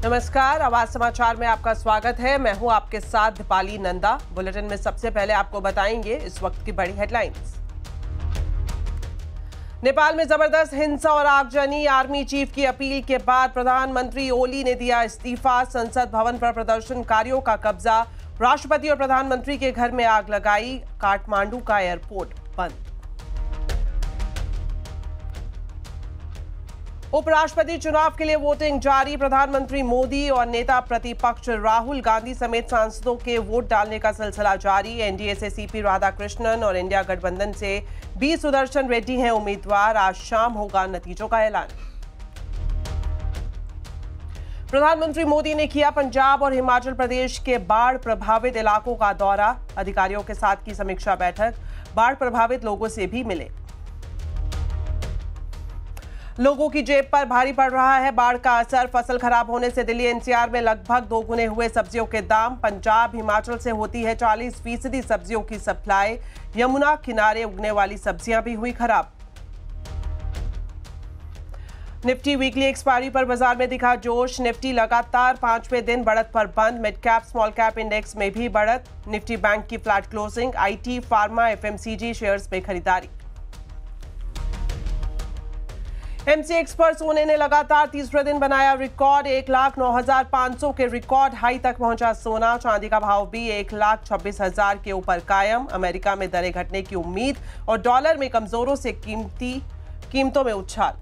नमस्कार, आवाज समाचार में आपका स्वागत है। मैं हूं आपके साथ दीपाली नंदा। बुलेटिन में सबसे पहले आपको बताएंगे इस वक्त की बड़ी हेडलाइंस। नेपाल में जबरदस्त हिंसा और आगजनी, आर्मी चीफ की अपील के बाद प्रधानमंत्री ओली ने दिया इस्तीफा। संसद भवन पर प्रदर्शनकारियों का कब्जा, राष्ट्रपति और प्रधानमंत्री के घर में आग लगाई। काठमांडू का एयरपोर्ट बंद। उपराष्ट्रपति चुनाव के लिए वोटिंग जारी। प्रधानमंत्री मोदी और नेता प्रतिपक्ष राहुल गांधी समेत सांसदों के वोट डालने का सिलसिला जारी। एनडीए से सीपी राधाकृष्णन और इंडिया गठबंधन से बी सुदर्शन रेड्डी हैं उम्मीदवार। आज शाम होगा नतीजों का ऐलान। प्रधानमंत्री मोदी ने किया पंजाब और हिमाचल प्रदेश के बाढ़ प्रभावित इलाकों का दौरा। अधिकारियों के साथ की समीक्षा बैठक। बाढ़ प्रभावित लोगों से भी मिले। लोगों की जेब पर भारी पड़ रहा है बाढ़ का असर। फसल खराब होने से दिल्ली एनसीआर में लगभग दोगुने हुए सब्जियों के दाम। पंजाब हिमाचल से होती है 40% सब्जियों की सप्लाई। यमुना किनारे उगने वाली सब्जियां भी हुई खराब। निफ्टी वीकली एक्सपायरी पर बाजार में दिखा जोश। निफ्टी लगातार 5वें दिन बढ़त पर बंद। Mid cap small cap index में भी बढ़त। निफ्टी बैंक की flat closing. IT, pharma, FMCG shares में खरीदारी। एमसीएक्स पर सोने ने लगातार तीसरे दिन बनाया रिकॉर्ड। 1,09,500 के रिकॉर्ड हाई तक पहुंचा सोना। चांदी का भाव भी 1,26,000 के ऊपर कायम। अमेरिका में दरें घटने की उम्मीद और डॉलर में कमजोरों से कीमतों में उछाल।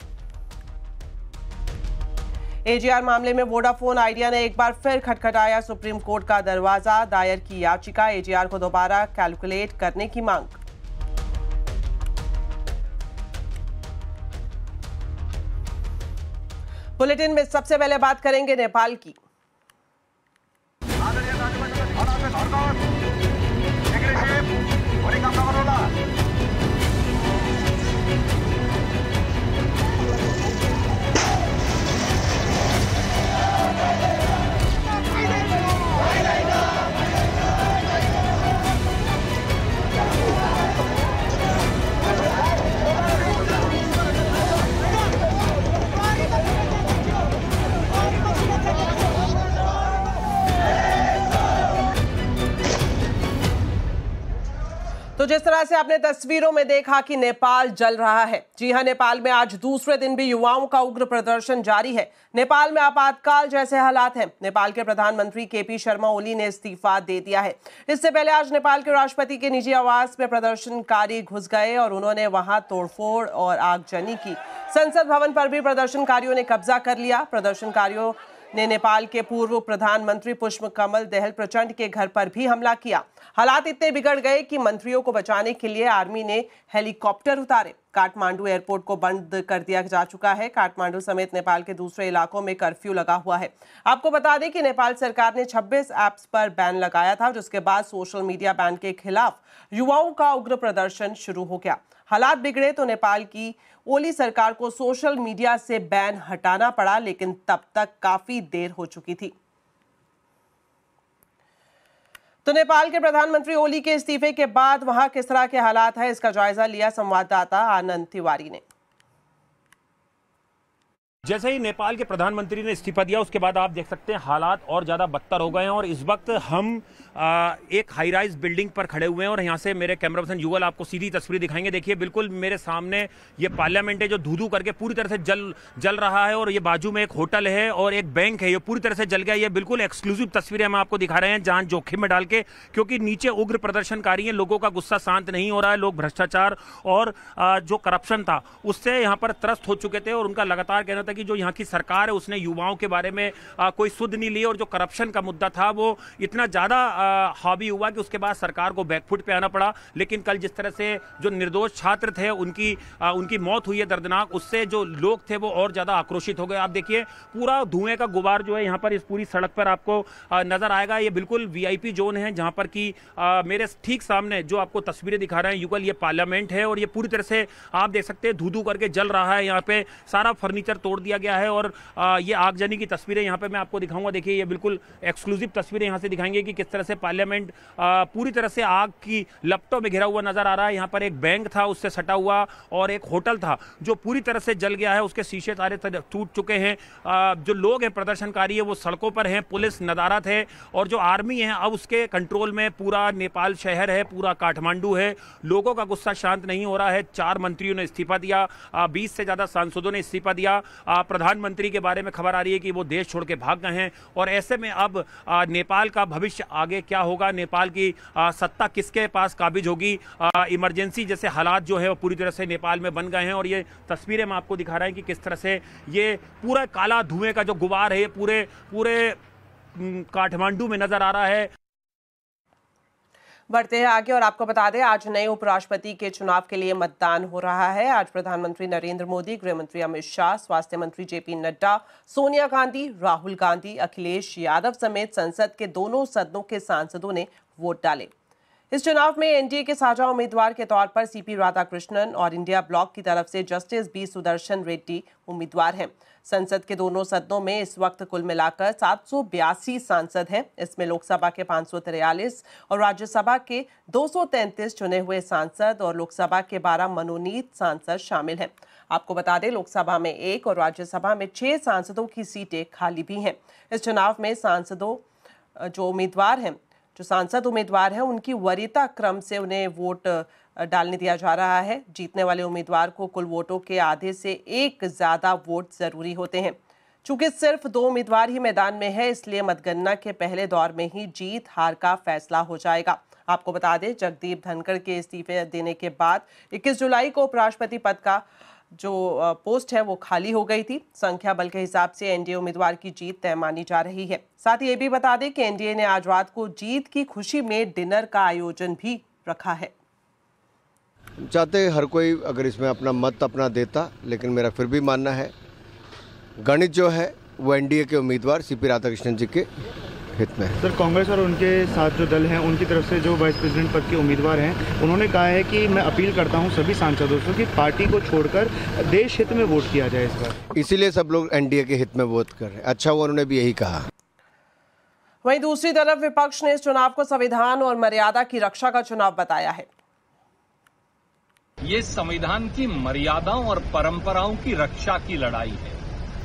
एजीआर मामले में वोडाफोन आइडिया ने एक बार फिर खटखटाया सुप्रीम कोर्ट का दरवाजा। दायर की याचिका, एजीआर को दोबारा कैलकुलेट करने की मांग। बुलेटिन में सबसे पहले बात करेंगे नेपाल की। तो जिस तरह से आपने तस्वीरों में देखा कि नेपाल जल रहा है, जी हां, नेपाल में आज दूसरे दिन भी युवाओं का उग्र प्रदर्शन जारी है। नेपाल में आपातकाल जैसे हालात हैं। नेपाल के प्रधानमंत्री केपी शर्मा ओली ने इस्तीफा दे दिया है। इससे पहले आज नेपाल के राष्ट्रपति के निजी आवास में प्रदर्शनकारी घुस गए और उन्होंने वहां तोड़फोड़ और आगजनी की। संसद भवन पर भी प्रदर्शनकारियों ने कब्जा कर लिया। प्रदर्शनकारियों ने नेपाल के पूर्व प्रधानमंत्री पुष्पकमल दहल प्रचंड के घर पर भी हमला किया। हालात इतने बिगड़ गए कि मंत्रियों को बचाने के लिए आर्मी ने हेलीकॉप्टर उतारे। काठमांडू एयरपोर्ट को बंद कर दिया जा चुका है। काठमांडू समेत नेपाल के दूसरे इलाकों में कर्फ्यू लगा हुआ है। आपको बता दें कि नेपाल सरकार ने 26 ऐप्स पर बैन लगाया था, जिसके बाद सोशल मीडिया बैन के खिलाफ युवाओं का उग्र प्रदर्शन शुरू हो गया। हालात बिगड़े तो नेपाल की ओली सरकार को सोशल मीडिया से बैन हटाना पड़ा, लेकिन तब तक काफी देर हो चुकी थी। तो नेपाल के प्रधानमंत्री ओली के इस्तीफे के बाद वहां किस तरह के हालात है, इसका जायजा लिया संवाददाता आनंद तिवारी ने। जैसे ही नेपाल के प्रधानमंत्री ने इस्तीफा दिया, उसके बाद आप देख सकते हैं हालात और ज्यादा बदतर हो गए हैं। और इस वक्त हम एक हाई राइज बिल्डिंग पर खड़े हुए हैं और यहाँ से मेरे कैमरा पर्सन युगल आपको सीधी तस्वीर दिखाएंगे। देखिए, बिल्कुल मेरे सामने ये पार्लियामेंट है जो धू-धू करके पूरी तरह से जल रहा है। और ये बाजू में एक होटल है और एक बैंक है, ये पूरी तरह से जल गया। ये बिल्कुल एक्सक्लूसिव तस्वीरें हम आपको दिखा रहे हैं जान जोखिम में डाल के, क्योंकि नीचे उग्र प्रदर्शनकारी हैं। लोगों का गुस्सा शांत नहीं हो रहा है। लोग भ्रष्टाचार और जो करप्शन था उससे यहाँ पर त्रस्त हो चुके थे और उनका लगातार कहना था कि जो यहाँ की सरकार है उसने युवाओं के बारे में कोई सुध नहीं ली। और जो करप्शन का मुद्दा था वो इतना ज्यादा हावी हुआ कि उसके बाद सरकार को बैकफुट पे आना पड़ा। लेकिन कल जिस तरह से जो निर्दोष छात्र थे उनकी मौत हुई है दर्दनाक, उससे जो लोग थे वो और ज्यादा आक्रोशित हो गए। आप देखिए, पूरा धुएं का गुबार जो है यहाँ पर इस पूरी सड़क पर आपको नजर आएगा। ये बिल्कुल वीआईपी जोन है जहां पर कि मेरे ठीक सामने जो आपको तस्वीरें दिखा रहे हैं युगल, ये पार्लियामेंट है और ये पूरी तरह से आप देख सकते हैं धू-धू करके जल रहा है। यहाँ पे सारा फर्नीचर तोड़ दिया गया है। और ये आगजनी की तस्वीरें यहाँ पे मैं आपको दिखाऊंगा। देखिए, ये बिल्कुल एक्सक्लूसिव तस्वीरें यहाँ से दिखाएंगे कि किस तरह से पार्लियामेंट पूरी तरह से आग की लपटों में घिरा हुआ नजर आ रहा है। यहाँ पर एक बैंक था उससे सटा हुआ और एक होटल था जो पूरी तरह से जल गया है, उसके शीशे तारे टूट चुके हैं। जो लोग हैं, प्रदर्शनकारी है, वो सड़कों पर हैं, पुलिस नदारत है और जो आर्मी है अब उसके कंट्रोल में पूरा नेपाल शहर है, पूरा काठमांडू है। लोगों का गुस्सा शांत नहीं हो रहा है। 4 मंत्रियों ने इस्तीफा दिया, 20 से ज्यादा सांसदों ने इस्तीफा दिया। प्रधानमंत्री के बारे में खबर आ रही है कि वो देश छोड़ के भाग गए हैं। और ऐसे में अब नेपाल का भविष्य आगे क्या होगा, नेपाल की सत्ता किसके पास काबिज होगी। इमरजेंसी जैसे हालात जो है वो पूरी तरह से नेपाल में बन गए हैं। और ये तस्वीरें हम आपको दिखा रहे हैं कि किस तरह से ये पूरा काला धुएं का जो गुबार है पूरे काठमांडू में नजर आ रहा है। बढ़ते हैं आगे और आपको बता दें, आज नए उपराष्ट्रपति के चुनाव के लिए मतदान हो रहा है। आज प्रधानमंत्री नरेंद्र मोदी, गृह मंत्री अमित शाह, स्वास्थ्य मंत्री जेपी नड्डा, सोनिया गांधी, राहुल गांधी, अखिलेश यादव समेत संसद के दोनों सदनों के सांसदों ने वोट डाले। इस चुनाव में एनडीए के साझा उम्मीदवार के तौर पर सीपी राधाकृष्णन और इंडिया ब्लॉक की तरफ से जस्टिस बी सुदर्शन रेड्डी उम्मीदवार हैं। संसद के दोनों सदनों में इस वक्त कुल मिलाकर 782 सांसद हैं। इसमें लोकसभा के 543 और राज्यसभा के 233 चुने हुए सांसद और लोकसभा के 12 मनोनीत सांसद शामिल हैं। आपको बता दें, लोकसभा में 1 और राज्यसभा में 6 सांसदों की सीटें खाली भी हैं। इस चुनाव में जो सांसद उम्मीदवार हैं उनकी वरीयता क्रम से उन्हें वोट डालने दिया जा रहा है। जीतने वाले उम्मीदवार को कुल वोटों के आधे से एक ज्यादा वोट जरूरी होते हैं। चूंकि सिर्फ 2 उम्मीदवार ही मैदान में है, इसलिए मतगणना के पहले दौर में ही जीत हार का फैसला हो जाएगा। आपको बता दें, जगदीप धनखड़ के इस्तीफे देने के बाद 21 जुलाई को उपराष्ट्रपति पद का जो पोस्ट है वो खाली हो गई थी। संख्या बल के हिसाब से एनडीए उम्मीदवार की जीत तय मानी जा रही है। साथ ही ये भी बता दें कि एनडीए ने आज रात को जीत की खुशी में डिनर का आयोजन भी रखा है। चाहते हर कोई अगर इसमें अपना मत अपना देता, लेकिन मेरा फिर भी मानना है गणित जो है वो एनडीए के उम्मीदवार सीपी राधाकृष्णन जी के हित में है। सर, कांग्रेस और उनके साथ जो दल हैं उनकी तरफ से जो वाइस प्रेसिडेंट पद के उम्मीदवार हैं, उन्होंने कहा है कि मैं अपील करता हूं सभी सांसदों से कि पार्टी को छोड़कर देश हित में वोट किया जाए इस बार। इसीलिए सब लोग एनडीए के हित में वोट कर रहे हैं। अच्छा हुआ उन्होंने भी यही कहा। वहीं दूसरी तरफ विपक्ष ने इस चुनाव को संविधान और मर्यादा की रक्षा का चुनाव बताया है। ये संविधान की मर्यादाओं और परंपराओं की रक्षा की लड़ाई है।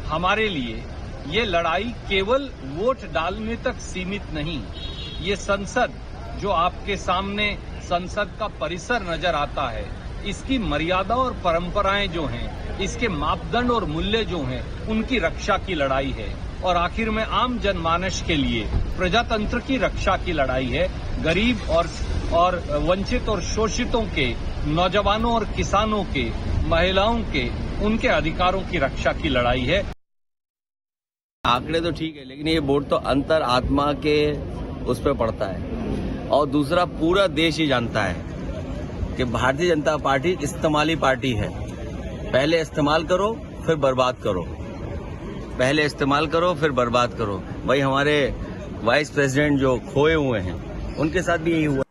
हमारे लिए ये लड़ाई केवल वोट डालने तक सीमित नहीं। ये संसद जो आपके सामने संसद का परिसर नजर आता है, इसकी मर्यादा और परंपराएं जो हैं, इसके मापदंड और मूल्य जो हैं, उनकी रक्षा की लड़ाई है। और आखिर में आम जनमानस के लिए प्रजातंत्र की रक्षा की लड़ाई है। गरीब और वंचित और शोषितों के, नौजवानों और किसानों के, महिलाओं के, उनके अधिकारों की रक्षा की लड़ाई है। आंकड़े तो ठीक है, लेकिन ये वोट तो अंतर आत्मा के उस पर पड़ता है। और दूसरा, पूरा देश ही जानता है कि भारतीय जनता पार्टी इस्तेमाली पार्टी है। पहले इस्तेमाल करो फिर बर्बाद करो, पहले इस्तेमाल करो फिर बर्बाद करो। भाई हमारे वाइस प्रेसिडेंट जो खोए हुए हैं उनके साथ भी यही हुआ।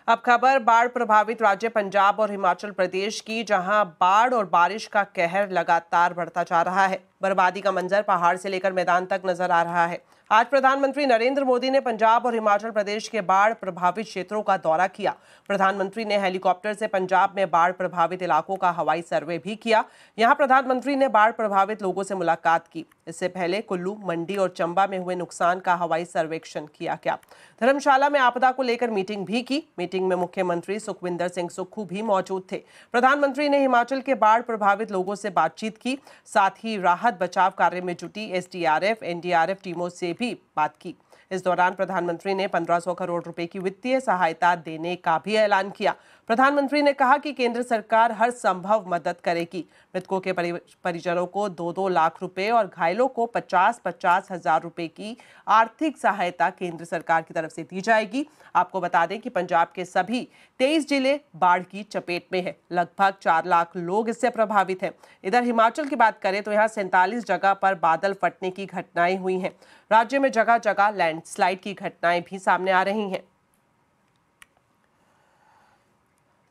अब खबर बाढ़ प्रभावित राज्य पंजाब और हिमाचल प्रदेश की, जहां बाढ़ और बारिश का कहर लगातार बढ़ता जा रहा है। बर्बादी का मंजर पहाड़ से लेकर मैदान तक नजर आ रहा है। आज प्रधानमंत्री नरेंद्र मोदी ने पंजाब और हिमाचल प्रदेश के बाढ़ प्रभावित क्षेत्रों का दौरा किया। प्रधानमंत्री ने हेलीकॉप्टर से पंजाब में बाढ़ प्रभावित इलाकों का हवाई सर्वे भी किया। यहां प्रधानमंत्री ने बाढ़ प्रभावित लोगों से मुलाकात की। इससे पहले कुल्लू, मंडी और चंबा में हुए नुकसान का हवाई सर्वेक्षण किया गया। धर्मशाला में आपदा को लेकर मीटिंग भी की। मीटिंग में मुख्यमंत्री सुखविंदर सिंह सुक्खू भी मौजूद थे। प्रधानमंत्री ने हिमाचल के बाढ़ प्रभावित लोगों से बातचीत की। साथ ही राहत बचाव कार्य में जुटी एसडीआरएफ, एनडीआरएफ टीमों से भी बात की। इस दौरान प्रधानमंत्री ने 1500 करोड़ रुपए की वित्तीय सहायता देने का भी ऐलान किया। प्रधानमंत्री ने कहा कि केंद्र सरकार हर संभव मदद करेगी। मृतकों के परिजनों को 2-2 लाख रुपए और घायलों को 50-50 हजार रुपए की आर्थिक सहायता केंद्र सरकार की तरफ से दी जाएगी। आपको बता दें कि पंजाब के सभी 23 जिले बाढ़ की चपेट में है। लगभग 4 लाख लोग इससे प्रभावित हैं। इधर हिमाचल की बात करें तो यहाँ 47 जगह पर बादल फटने की घटनाएं हुई हैं। राज्य में जगह जगह लैंडस्लाइड की घटनाएं भी सामने आ रही हैं।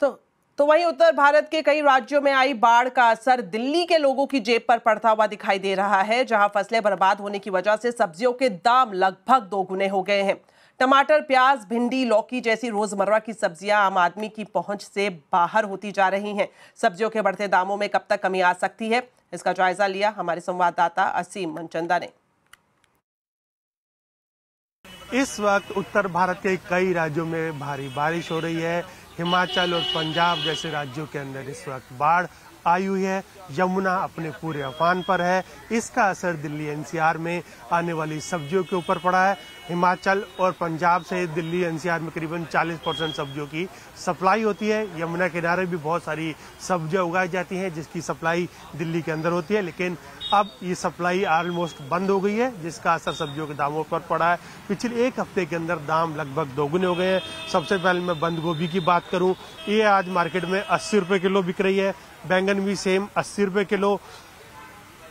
तो तो वहीं उत्तर भारत के कई राज्यों में आई बाढ़ का असर दिल्ली के लोगों की जेब पर पड़ता हुआ दिखाई दे रहा है, जहां फसलें बर्बाद होने की वजह से सब्जियों के दाम लगभग दोगुने हो गए हैं। टमाटर, प्याज, भिंडी, लौकी जैसी रोजमर्रा की सब्जियां आम आदमी की पहुंच से बाहर होती जा रही हैं। सब्जियों के बढ़ते दामों में कब तक कमी आ सकती है, इसका जायजा लिया हमारे संवाददाता असीम मनचंदा ने। इस वक्त उत्तर भारत के कई राज्यों में भारी बारिश हो रही है। हिमाचल और पंजाब जैसे राज्यों के अंदर इस वक्त बाढ़ आई हुई है। यमुना अपने पूरे अफान पर है। इसका असर दिल्ली एनसीआर में आने वाली सब्जियों के ऊपर पड़ा है। हिमाचल और पंजाब से दिल्ली एनसीआर में करीबन 40% सब्जियों की सप्लाई होती है। यमुना किनारे भी बहुत सारी सब्जियां उगाई जाती हैं जिसकी सप्लाई दिल्ली के अंदर होती है, लेकिन अब ये सप्लाई ऑलमोस्ट बंद हो गई है, जिसका असर सब्जियों के दामों पर पड़ा है। पिछले एक हफ्ते के अंदर दाम लगभग दोगुने हो गए हैं। सबसे पहले मैं बंद गोभी की बात करूं, ये आज मार्केट में 80 रुपए किलो बिक रही है। बैंगन भी सेम 80 रुपए किलो,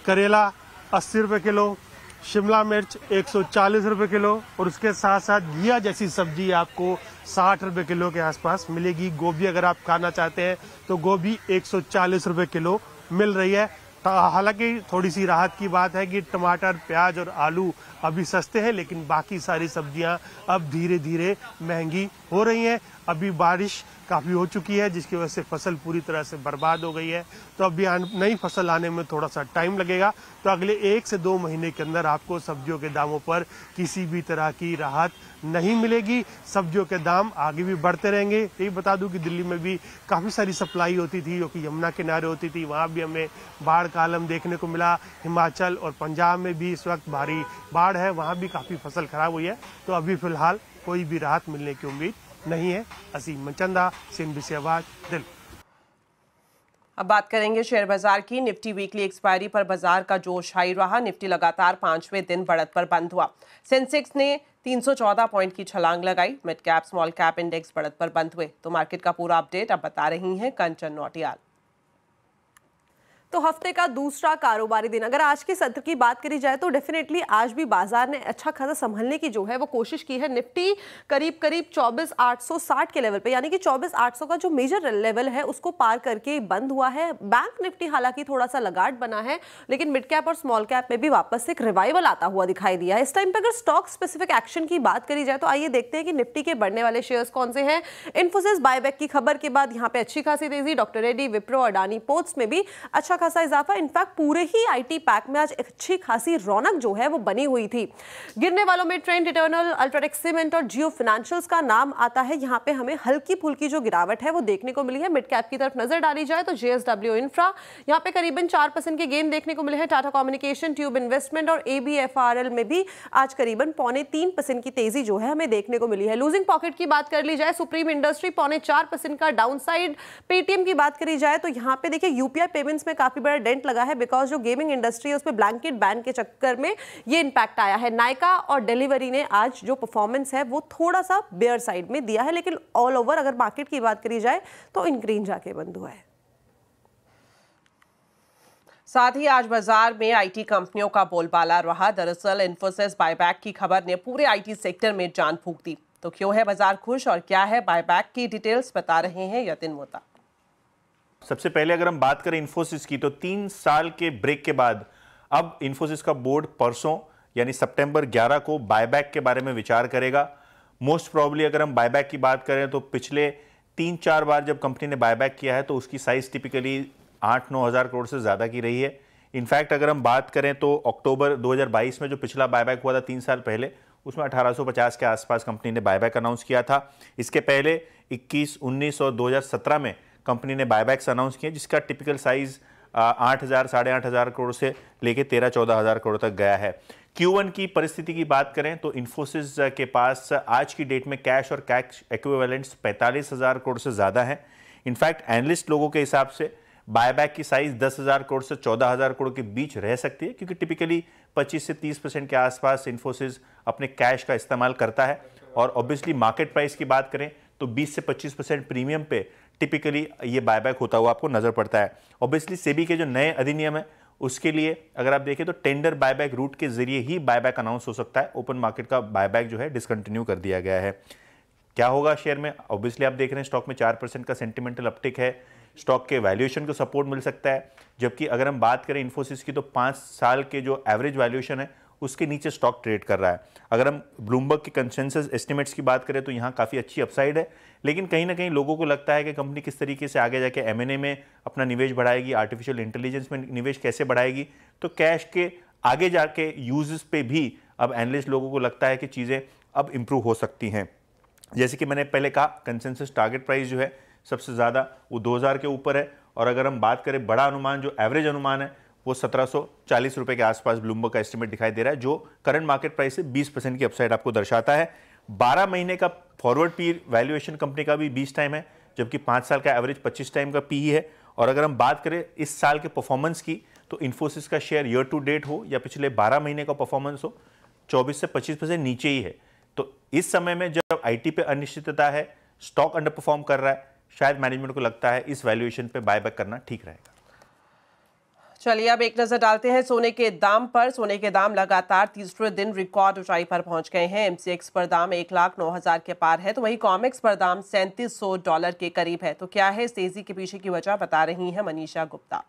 करेला 80 रुपए किलो, शिमला मिर्च 140 रुपए किलो और उसके साथ साथ घिया जैसी सब्जी आपको 60 रुपए किलो के आसपास मिलेगी। गोभी अगर आप खाना चाहते हैं तो गोभी 140 रुपए किलो मिल रही है। हालांकि थोड़ी सी राहत की बात है कि टमाटर, प्याज और आलू अभी सस्ते हैं, लेकिन बाकी सारी सब्जियां अब धीरे धीरे महंगी हो रही हैं। अभी बारिश काफ़ी हो चुकी है जिसकी वजह से फसल पूरी तरह से बर्बाद हो गई है, तो अभी नई फसल आने में थोड़ा सा टाइम लगेगा। तो अगले 1 से 2 महीने के अंदर आपको सब्जियों के दामों पर किसी भी तरह की राहत नहीं मिलेगी। सब्जियों के दाम आगे भी बढ़ते रहेंगे। यही बता दूं कि दिल्ली में भी काफ़ी सारी सप्लाई होती थी जो कि यमुना किनारे होती थी, वहाँ भी हमें बाढ़ का आलम देखने को मिला। हिमाचल और पंजाब में भी इस वक्त भारी बाढ़ है, वहाँ भी काफ़ी फसल खराब हुई है। तो अभी फिलहाल कोई भी राहत मिलने की उम्मीद नहीं है। असीम मनचंदा, CNBC आवाज, दिल्ली। अब बात करेंगे शेयर बाजार की। निफ्टी वीकली एक्सपायरी पर बाजार का जोश हाई रहा। निफ्टी लगातार 5वें दिन बढ़त पर बंद हुआ। सेंसेक्स ने 314 पॉइंट की छलांग लगाई। Mid cap small cap index बढ़त पर बंद हुए। तो मार्केट का पूरा अपडेट अब बता रही हैं कंचन नौटियाल। तो हफ्ते का दूसरा कारोबारी दिन, अगर आज के सत्र की बात करी जाए तो डेफिनेटली आज भी बाजार ने अच्छा खासा संभलने की जो है वो कोशिश की है। निफ्टी करीब 24,860 के लेवल पे, यानी कि 24,800 का जो मेजर लेवल है उसको पार करके बंद हुआ है। बैंक निफ्टी हालांकि थोड़ा सा लगाट बना है, लेकिन मिड कैप और स्मॉल कैप में भी वापस एक रिवाइवल आता हुआ दिखाई दिया है। इस टाइम पे अगर स्टॉक स्पेसिफिक एक्शन की बात करी जाए तो आइए देखते हैं कि निफ्टी के बढ़ने वाले शेयर्स कौन से हैं। इन्फोसिस बायबैक की खबर के बाद यहाँ पे अच्छी खासी तेजी। डॉक्टर रेड्डी, विप्रो, अडानी पोर्ट्स में भी अच्छा खासा इजाफा। इनफैक्ट पूरे ही आईटी पैक में आज अच्छी खासी रौनक जो है वो बनी हुई थी। गिरने वालों में ट्रेंड इटर्नल, अल्ट्राटेक सीमेंट और जियो फाइनेंशियल्स का नाम आता है। यहाँ पे हमें हल्की फुल्की जो गिरावट है वो देखने को मिली है। मिड कैप की तरफ नजर डाली जाए तो जेएसडब्ल्यू इंफ्रा, यहाँ पे करीबन 4% के गेन देखने को मिले हैं। टाटा कम्युनिकेशन, ट्यूब इन्वेस्टमेंट और एबीएफआरएल में भी आज करीबन 3.25% की तेजी जो है हमें देखने को मिली है। लूजिंग पॉकेट की बात कर ली जाए, सुप्रीम इंडस्ट्री 4.25% का डाउनसाइड। पेटीएम की बात करी जाए तो यहाँ पे देखिए यूपीआई पेमेंट्स में काफी बड़ा डेंट लगा है, बिकॉज जो गेमिंग इंडस्ट्री है उसमें ब्लैंकेट बैन के चक्कर में ये इंपैक्ट आया है। नायका और डिलीवरी ने आज जो परफॉर्मेंस है वो थोड़ा सा बेयर साइड में दिया है, लेकिन ऑल ओवर अगर मार्केट की बात करी जाए तो इन ग्रीन जाके बंद हुआ है। साथ ही आज बाजार में आईटी कंपनियों का बोलबाला रहा। दरअसल इन्फोसिस बायबैक की खबर ने पूरे आईटी सेक्टर में जान फूंक दी। तो क्यों है बाजार खुश और क्या है बायबैक की डिटेल्स, बता रहे हैं यतिन मोता। सबसे पहले अगर हम बात करें इन्फोसिस की, तो 3 साल के ब्रेक के बाद अब इन्फोसिस का बोर्ड परसों यानी सितंबर 11 को बायबैक के बारे में विचार करेगा। मोस्ट प्रॉब्ली अगर हम बायबैक की बात करें तो पिछले 3-4 बार जब कंपनी ने बायबैक किया है तो उसकी साइज टिपिकली 8-9 हज़ार करोड़ से ज़्यादा की रही है। इनफैक्ट अगर हम बात करें तो अक्टूबर 2022 में जो पिछला बायबैक हुआ था 3 साल पहले, उसमें 1850 के आसपास कंपनी ने बायबैक अनाउंस किया था। इसके पहले 21, 19 और 2017 में कंपनी ने बायबैक्स अनाउंस किए जिसका टिपिकल साइज 8,000, 8,500 करोड़ से लेके 13-14 हज़ार करोड़ तक गया है। Q1 की परिस्थिति की बात करें तो इन्फोसिस के पास आज की डेट में कैश और कैश एक्विवेलेंट्स 45,000 करोड़ से ज़्यादा है। इनफैक्ट एनालिस्ट लोगों के हिसाब से बायबैक की साइज 10,000 करोड़ से 14,000 करोड़ के बीच रह सकती है, क्योंकि टिपिकली 25 से 30% के आसपास इन्फोसिस अपने कैश का इस्तेमाल करता है। और ऑब्वियसली मार्केट प्राइस की बात करें तो 20 से 25% प्रीमियम पे टिपिकली ये बायबैक होता हुआ आपको नजर पड़ता है। ऑब्वियसली सेबी के जो नए अधिनियम है उसके लिए अगर आप देखें तो टेंडर बायबैक रूट के जरिए ही बायबैक अनाउंस हो सकता है। ओपन मार्केट का बायबैक जो है डिसकंटिन्यू कर दिया गया है। क्या होगा शेयर में? ऑब्वियसली आप देख रहे हैं स्टॉक में 4% का सेंटिमेंटल अपटिक है, स्टॉक के वैल्यूएशन को सपोर्ट मिल सकता है। जबकि अगर हम बात करें इन्फोसिस की तो 5 साल के जो एवरेज वैल्यूएशन है उसके नीचे स्टॉक ट्रेड कर रहा है। अगर हम ब्लूमबर्ग के कंसेंसस एस्टिमेट्स की बात करें तो यहाँ काफ़ी अच्छी अपसाइड है, लेकिन कहीं ना कहीं लोगों को लगता है कि कंपनी किस तरीके से आगे जाके M&A में अपना निवेश बढ़ाएगी, आर्टिफिशियल इंटेलिजेंस में निवेश कैसे बढ़ाएगी, तो कैश के आगे जाके यूजेस पे भी अब एनालिस्ट लोगों को लगता है कि चीज़ें अब इंप्रूव हो सकती हैं। जैसे कि मैंने पहले कहा, कंसेंसस टारगेट प्राइस जो है सबसे ज़्यादा वो 2000 के ऊपर है, और अगर हम बात करें बड़ा अनुमान, जो एवरेज अनुमान है वो 1740 रुपये के आसपास ब्लूमबर्ग का एस्टिमेट दिखाई दे रहा है, जो करंट मार्केट प्राइस से 20% की अपसाइड आपको दर्शाता है। 12 महीने का फॉरवर्ड पी वैल्यूएशन कंपनी का भी 20 टाइम है, जबकि 5 साल का एवरेज 25 टाइम का पी है। और अगर हम बात करें इस साल के परफॉर्मेंस की, तो इन्फोसिस का शेयर ईयर टू डेट हो या पिछले 12 महीने का परफॉर्मेंस हो, 24 से 25% नीचे ही है। तो इस समय में जब आईटी पे अनिश्चितता है, स्टॉक अंडर परफॉर्म कर रहा है, शायद मैनेजमेंट को लगता है इस वैल्यूएशन पे बायबैक करना ठीक रहेगा। चलिए अब एक नजर डालते हैं सोने के दाम पर। सोने के दाम लगातार तीसरे दिन रिकॉर्ड ऊंचाई पर पहुंच गए हैं। MCX पर दाम 1,09,000 के पार है, तो वहीं कॉमेक्स पर दाम $3700 के करीब है। तो क्या है इस तेजी के पीछे की वजह, बता रही हैं मनीषा गुप्ता।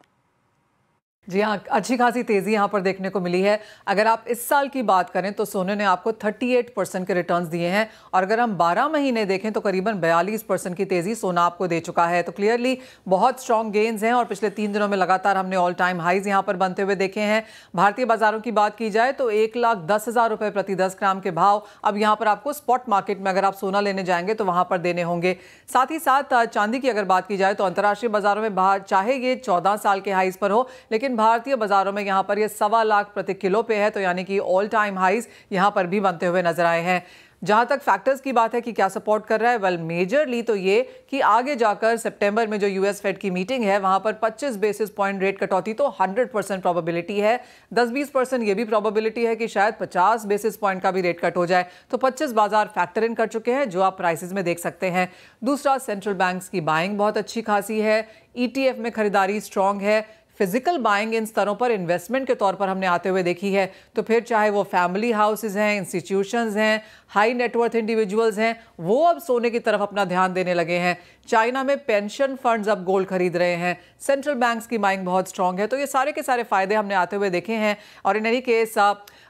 जी हाँ, अच्छी खासी तेजी यहाँ पर देखने को मिली है। अगर आप इस साल की बात करें तो सोने ने आपको 38% के रिटर्न्स दिए हैं, और अगर हम 12 महीने देखें तो करीबन 42% की तेजी सोना आपको दे चुका है। तो क्लियरली बहुत स्ट्रॉन्ग गेन्स हैं, और पिछले 3 दिनों में लगातार हमने ऑल टाइम हाइज यहाँ पर बनते हुए देखे हैं। भारतीय बाजारों की बात की जाए तो 1,10,000 रुपये प्रति 10 ग्राम के भाव अब यहाँ पर आपको स्पॉट मार्केट में अगर आप सोना लेने जाएंगे तो वहाँ पर देने होंगे। साथ ही साथ चांदी की अगर बात की जाए तो अंतर्राष्ट्रीय बाजारों में चाहे ये 14 साल के हाइज पर हो, लेकिन भारतीय बाजारों में यहां पर ये 1.25 लाख प्रति किलो पे है, तो यानी कि ऑल टाइम हाइज यहां पर भी बनते हुए नजर आए हैं। जहां तक फैक्टर्स की बात है कि क्या सपोर्ट कर रहा है, वेल मेजरली तो ये कि आगे जाकर सितंबर में जो यूएस फेड की मीटिंग है वहां पर 25 बेसिस पॉइंट रेट कटौती तो 100% प्रोबेबिलिटी है। 10-20% ये भी प्रोबेबिलिटी है कि शायद 50 बेसिस पॉइंट का भी रेट कट हो जाए। तो 25 बाजार फैक्टर इन कर चुके हैं, जो आप प्राइसेस में देख सकते हैं। दूसरा, सेंट्रल बैंक्स की बाइंग बहुत अच्छी खासी है, ETF में खरीदारी स्ट्रांग है, फिजिकल बाइंग इन स्तरों पर इन्वेस्टमेंट के तौर पर हमने आते हुए देखी है। तो फिर चाहे वो फैमिली हाउसेज हैं, इंस्टीट्यूशंस हैं, हाई नेटवर्थ इंडिविजुअल्स हैं, वो अब सोने की तरफ अपना ध्यान देने लगे हैं। चाइना में पेंशन फंड्स अब गोल्ड खरीद रहे हैं, सेंट्रल बैंक्स की बाइंग बहुत स्ट्रांग है। तो ये सारे के सारे फायदे हमने आते हुए देखे हैं। और इन एनी केस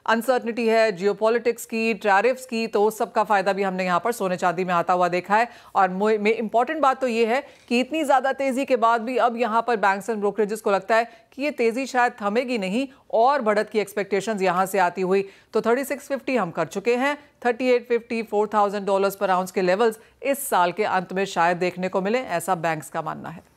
अनसर्टनिटी है जियोपॉलिटिक्स की, टैरिफ्स की, तो उस सब का फायदा भी हमने यहाँ पर सोने चांदी में आता हुआ देखा है। और इंपॉर्टेंट बात तो ये है कि इतनी ज्यादा तेजी के बाद भी अब यहाँ पर बैंक्स एंड ब्रोकरेजेस को लगता है कि ये तेजी शायद थमेगी नहीं, और बढ़त की एक्सपेक्टेशंस यहाँ से आती हुई। तो 3650 हम कर चुके हैं, 3850 $4,000 पर आउंस के लेवल्स इस साल के अंत में शायद देखने को मिले, ऐसा बैंक्स का मानना है।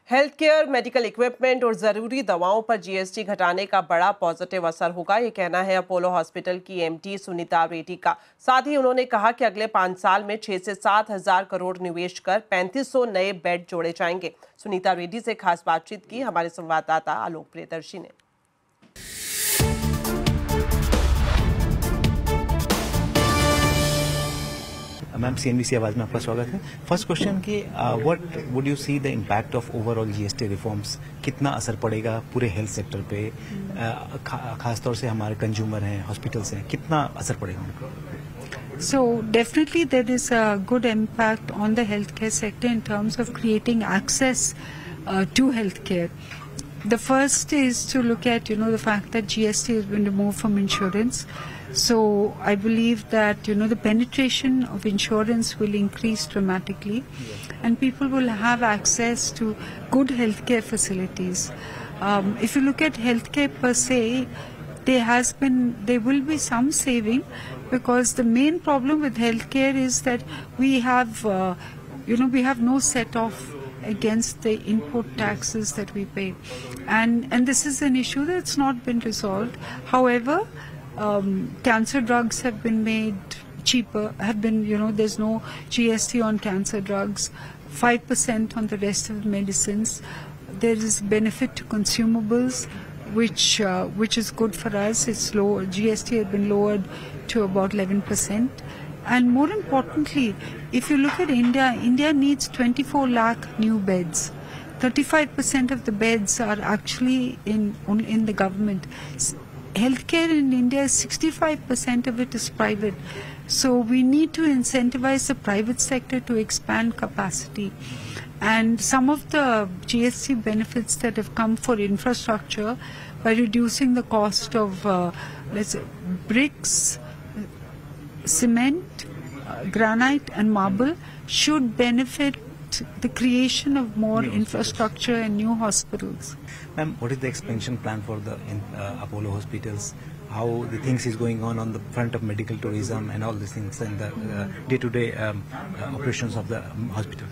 हेल्थ केयर, मेडिकल इक्विपमेंट और जरूरी दवाओं पर GST घटाने का बड़ा पॉजिटिव असर होगा, ये कहना है अपोलो हॉस्पिटल की MD सुनीता रेड्डी का। साथ ही उन्होंने कहा कि अगले 5 साल में 6 से 7 हजार करोड़ निवेश कर 3500 नए बेड जोड़े जाएंगे। सुनीता रेड्डी से खास बातचीत की हमारे संवाददाता आलोक प्रियदर्शी ने। मैम, CNBC आवाज में आपका स्वागत है। फर्स्ट क्वेश्चन कि what would you see the impact of overall GST reforms, कितना असर पड़ेगा पूरे हेल्थ सेक्टर पे, खासतौर से हमारे कंज्यूमर हैं, हॉस्पिटल्स हैं, कितना असर पड़ेगा उनको? So definitely there is a good impact on the healthcare sector in terms of creating access to healthcare. The first is to look at, the fact that GST has been removed from insurance. So I believe that, the penetration of insurance will increase dramatically, and people will have access to good healthcare facilities. If you look at healthcare per se, there will be some saving, because the main problem with healthcare is that we have no set off against the input taxes that we pay, and this is an issue that's not been resolved. However, cancer drugs have been made cheaper, there's no GST on cancer drugs, 5% on the rest of the medicines. There is benefit to consumables, which is good for us. It's low. GST has been lowered to about 11%. And more importantly, if you look at India needs 24 lakh new beds. 35% of the beds are actually in the government. Healthcare in India, 65% of it is private. So we need to incentivize the private sector to expand capacity. And some of the GST benefits that have come for infrastructure by reducing the cost of, let's say, bricks, cement, granite and marble should benefit the creation of more infrastructure and new hospitals. Ma'am, what is the expansion plan for the Apollo hospitals? How the things is going on the front of medical tourism and all these things and the day-to-day operations of the hospital?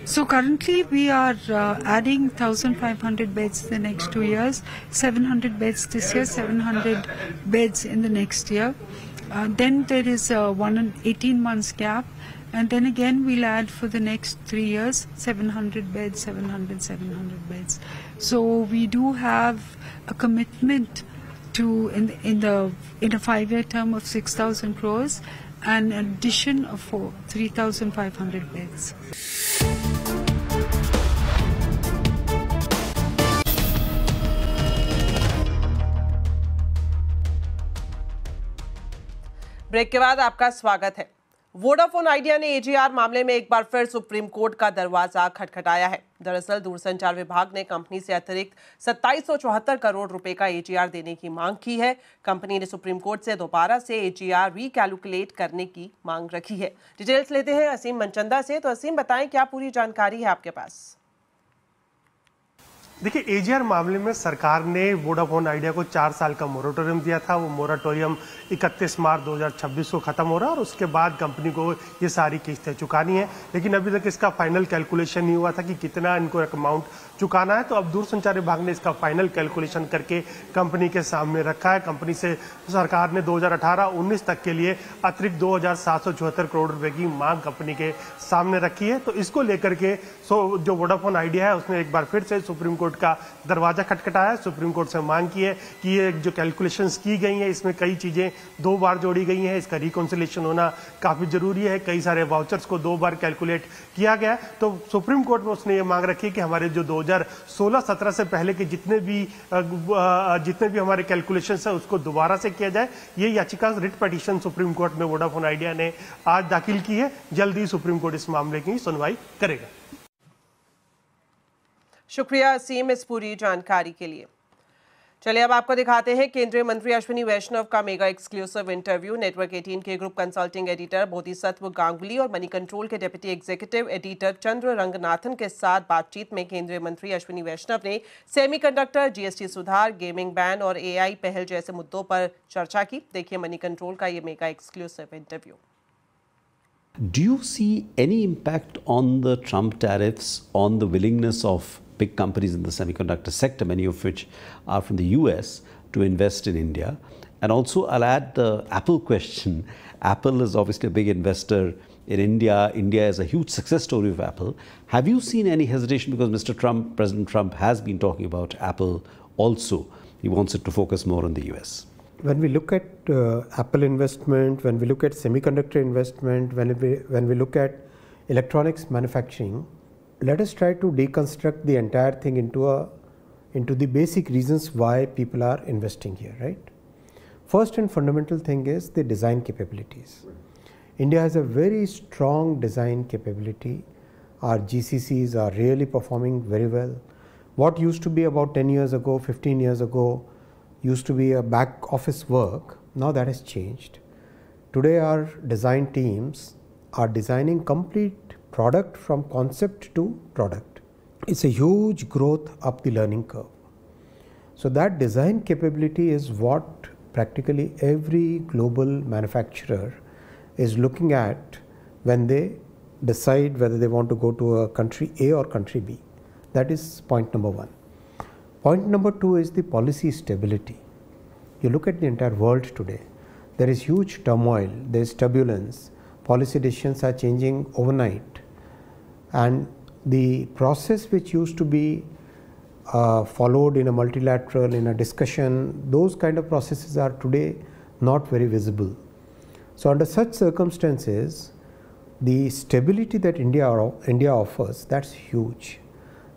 So currently we are adding 1,500 beds in the next 2 years, 700 beds this year, 700 beds in the next year. Then there is a 18 months gap, and then again we'll add for the next 3 years 700 beds, 700 beds. So we do have a commitment to in a 5-year term of 6,000 crores and an addition of 3,500 beds. Break के बाद आपका स्वागत है। Vodafone idea ने AGR मामले में एक बार फिर सुप्रीम कोर्ट का दरवाजा खटखटाया है। दरअसल दूरसंचार विभाग ने कंपनी से अतिरिक्त 2774 करोड़ रुपए का एजीआर देने की मांग की है। कंपनी ने सुप्रीम कोर्ट से दोबारा से एजीआर रीकैलकुलेट करने की मांग रखी है। डिटेल्स लेते हैं असीम मनचंदा से। तो असीम, बताएं क्या पूरी जानकारी है आपके पास? देखिए, एजीआर मामले में सरकार ने वोडाफोन आइडिया को 4 साल का मोरेटोरियम दिया था। वो मोरेटोरियम 31 मार्च 2026 को खत्म हो रहा है और उसके बाद कंपनी को ये सारी किस्तें चुकानी है। लेकिन अभी तक इसका फाइनल कैलकुलेशन नहीं हुआ था कि कितना इनको अमाउंट चुकाना है। तो अब दूरसंचार विभाग ने इसका फाइनल कैलकुलेशन करके कंपनी के सामने रखा है। कंपनी से सरकार ने 2018-19 तक के लिए अतिरिक्त 2,774 करोड़ रुपए की मांग कंपनी के सामने रखी है। तो इसको लेकर के जो वोडाफोन आइडिया है उसने एक बार फिर से सुप्रीम कोर्ट का दरवाजा खटखटाया है। सुप्रीम कोर्ट से मांग की है कि ये जो कैलकुलेशंस की गई हैं इसमें कई चीजें 2 बार जोड़ी गई हैं। इसका रिकॉन्सिलेशन होना काफी जरूरी है। कई सारे वाउचर्स को 2 बार कैलकुलेट किया गया। तो सुप्रीम कोर्ट में उसने ये मांग रखी कि हमारे जो 2016-17 से पहले के जितने भी हमारे कैलकुलेशंस है उसको दोबारा से किया जाए। ये याचिका रिट पिटीशन सुप्रीम कोर्ट में वोडाफोन आइडिया ने आज दाखिल की है। जल्दी सुप्रीम कोर्ट इस मामले की सुनवाई करेगा। शुक्रिया असीम इस पूरी जानकारी के लिए। चलिए अब आपको दिखाते हैं केंद्रीय मंत्री अश्विनी वैष्णव का मेगा एक्सक्लूसिव इंटरव्यू। नेटवर्क 18 के group consulting editor Bodhisattva Ganguly और मनी कंट्रोल के डिप्टी एग्जीक्यूटिव एडिटर चंद्र रंगनाथन के साथ बातचीत में केंद्रीय मंत्री अश्विनी वैष्णव ने सेमीकंडक्टर, जीएसटी सुधार, गेमिंग बैन और एआई पहल जैसे मुद्दों पर चर्चा की। देखिए मनी कंट्रोल का ये mega exclusive interview. Do you see any impact on the Trump tariffs on the willingness of big companies in the semiconductor sector, many of which are from the US, to invest in India? And also, I'll add the Apple question. Apple is obviously a big investor in India. India is a huge success story of Apple. Have you seen any hesitation? Because Mr. Trump, President Trump, has been talking about Apple also. He wants it to focus more on the US. When we look at Apple investment, when we look at semiconductor investment, when we look at electronics manufacturing, let us try to deconstruct the entire thing into the basic reasons why people are investing here, right? First and fundamental thing is the design capabilities. India has a very strong design capability. Our GCCs are really performing very well. What used to be about 10 years ago, 15 years ago, used to be a back office work, now that has changed. Today our design teams are designing complete product from concept to product. It's a huge growth up the learning curve. So that design capability is what practically every global manufacturer is looking at when they decide whether they want to go to a country A or country B. That is point number 1. Point number 2 is the policy stability. You look at the entire world today, there is huge turmoil, there is turbulence, policy decisions are changing overnight, and the process which used to be followed in a multilateral, in a discussion, those kind of processes are today not very visible. So under such circumstances, the stability that India offers, that's huge.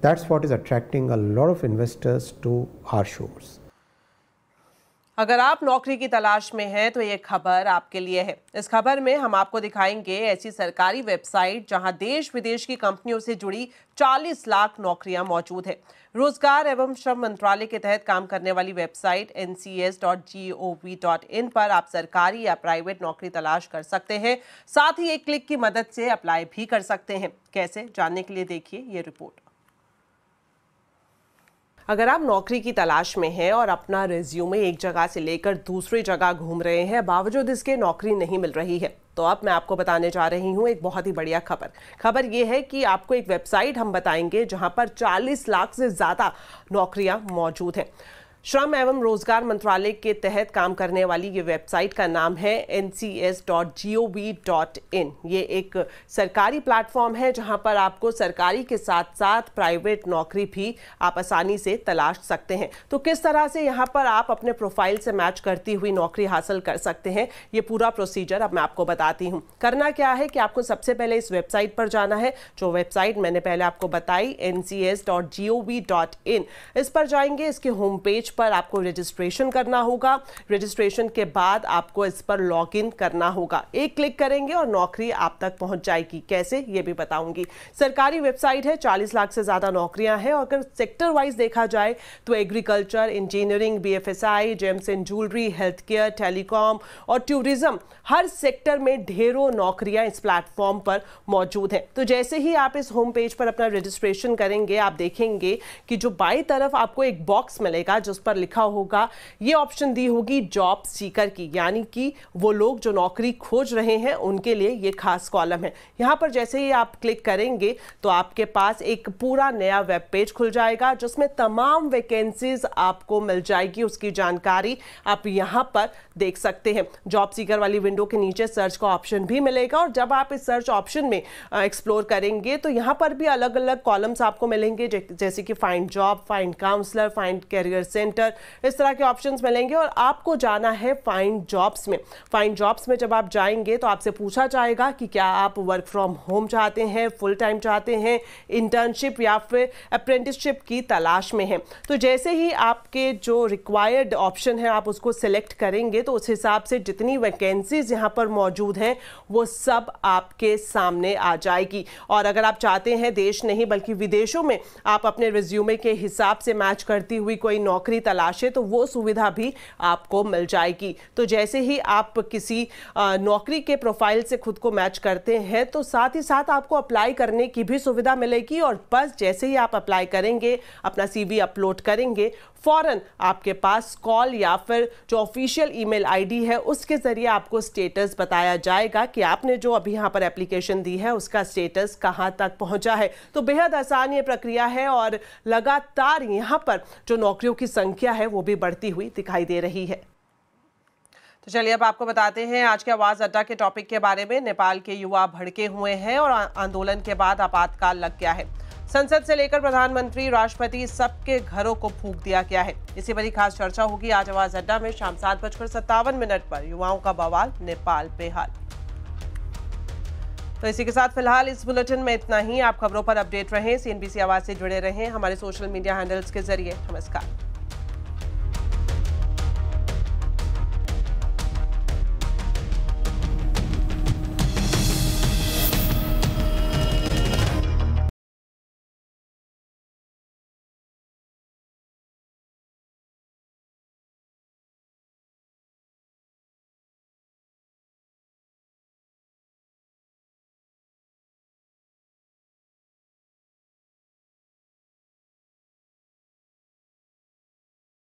That's what is attracting a lot of investors to our shores. अगर आप नौकरी की तलाश में हैं तो ये खबर आपके लिए है। इस खबर में हम आपको दिखाएंगे ऐसी सरकारी वेबसाइट जहां देश विदेश की कंपनियों से जुड़ी 40 लाख नौकरियां मौजूद है। रोजगार एवं श्रम मंत्रालय के तहत काम करने वाली वेबसाइट ncs.gov.in पर आप सरकारी या प्राइवेट नौकरी तलाश कर सकते हैं। साथ ही एक क्लिक की मदद से अप्लाई भी कर सकते हैं। कैसे, जानने के लिए देखिए ये रिपोर्ट। अगर आप नौकरी की तलाश में हैं और अपना रिज्यूमे एक जगह से लेकर दूसरी जगह घूम रहे हैं, बावजूद इसके नौकरी नहीं मिल रही है, तो अब मैं आपको बताने जा रही हूं एक बहुत ही बढ़िया खबर ये है कि आपको एक वेबसाइट हम बताएंगे जहां पर 40 लाख से ज़्यादा नौकरियां मौजूद हैं। श्रम एवं रोजगार मंत्रालय के तहत काम करने वाली ये वेबसाइट का नाम है ncs.gov.in। ये एक सरकारी प्लेटफॉर्म है जहां पर आपको सरकारी के साथ साथ प्राइवेट नौकरी भी आप आसानी से तलाश सकते हैं। तो किस तरह से यहाँ पर आप अपने प्रोफाइल से मैच करती हुई नौकरी हासिल कर सकते हैं, ये पूरा प्रोसीजर अब मैं आपको बताती हूँ। करना क्या है कि आपको सबसे पहले इस वेबसाइट पर जाना है, जो वेबसाइट मैंने पहले आपको बताई ncs.gov.in। इस पर जाएंगे, इसके होम पेज पर आपको रजिस्ट्रेशन करना होगा। रजिस्ट्रेशन के बाद आपको इस पर लॉगिन करना होगा। एक क्लिक करेंगे और नौकरी आप तक पहुंच जाएगी। कैसे, ये भी बताऊंगी। सरकारी वेबसाइट है, 40 लाख से ज्यादा नौकरियां हैं। और अगर सेक्टर वाइज देखा जाए तो agriculture, engineering, BFSI, James and jewellery, health care, telecom और टूरिज्म, हर सेक्टर में ढेरों नौकरियां इस प्लेटफॉर्म पर मौजूद हैं। तो जैसे ही आप इस होम पेज पर अपना रजिस्ट्रेशन करेंगे, आप देखेंगे कि जो बाईं तरफ आपको एक बॉक्स मिलेगा जिस पर लिखा होगा, ये ऑप्शन दी होगी जॉब सीकर की, यानी कि वो लोग जो नौकरी खोज रहे हैं उनके लिए ये खास कॉलम है। यहां पर जैसे ही आप क्लिक करेंगे तो आपके पास एक पूरा नया वेब पेज खुल जाएगा जिसमें तमाम वैकेंसीज आपको मिल जाएगी। उसकी जानकारी आप यहां पर देख सकते हैं। जॉब सीकर वाली विंडो के नीचे सर्च का ऑप्शन भी मिलेगा और जब आप इस सर्च ऑप्शन में एक्सप्लोर करेंगे तो यहां पर भी अलग अलग कॉलम्स आपको मिलेंगे, जैसे कि find job, find counsellor, find career centre, इस तरह के ऑप्शंस मिलेंगे। और आपको जाना है फाइंड जॉब्स में। फाइंड जॉब्स में जब आप जाएंगे तो आपसे पूछा जाएगा कि क्या आप वर्क फ्रॉम होम चाहते हैं, फुल टाइम चाहते हैं, इंटर्नशिप या फिर अप्रेंटिसशिप की तलाश में हैं। तो जैसे ही आपके जो रिक्वायर्ड ऑप्शन है आप उसको सिलेक्ट करेंगे तो उस हिसाब से जितनी वैकेंसीज यहाँ पर मौजूद हैं वो सब आपके सामने आ जाएगी। और अगर आप चाहते हैं देश नहीं बल्कि विदेशों में आप अपने रिज्यूमे के हिसाब से मैच करती हुई कोई नौकरी तलाशे तो वो सुविधा भी आपको मिल जाएगी। तो जैसे ही आप किसी नौकरी के प्रोफाइल से खुद को मैच करते हैं तो साथ ही साथ आपको अप्लाई करने की भी सुविधा मिलेगी। और बस जैसे ही आप अप्लाई करेंगे, अपना CV अपलोड करेंगे, फौरन आपके पास कॉल या फिर जो ऑफिशियल ईमेल ID है उसके जरिए आपको स्टेटस बताया जाएगा कि आपने जो अभी यहाँ पर एप्लीकेशन दी है उसका स्टेटस कहाँ तक पहुँचा है। तो बेहद आसान ये प्रक्रिया है और लगातार यहाँ पर जो नौकरियों की संख्या है वो भी बढ़ती हुई दिखाई दे रही है। तो चलिए अब आपको बताते हैं आज के आवाज अड्डा के टॉपिक के बारे में। नेपाल के युवा भड़के हुए हैं और आंदोलन के बाद आपातकाल लग गया है। संसद से लेकर प्रधानमंत्री, राष्ट्रपति, सबके घरों को फूंक दिया गया है। इसी पर खास चर्चा होगी आज आवाज अड्डा में शाम 7:57 पर। युवाओं का बवाल, नेपाल बेहाल। तो इसी के साथ फिलहाल इस बुलेटिन में इतना ही। आप खबरों पर अपडेट रहें, CNBC आवाज से जुड़े रहें हमारे सोशल मीडिया हैंडल्स के जरिए। नमस्कार।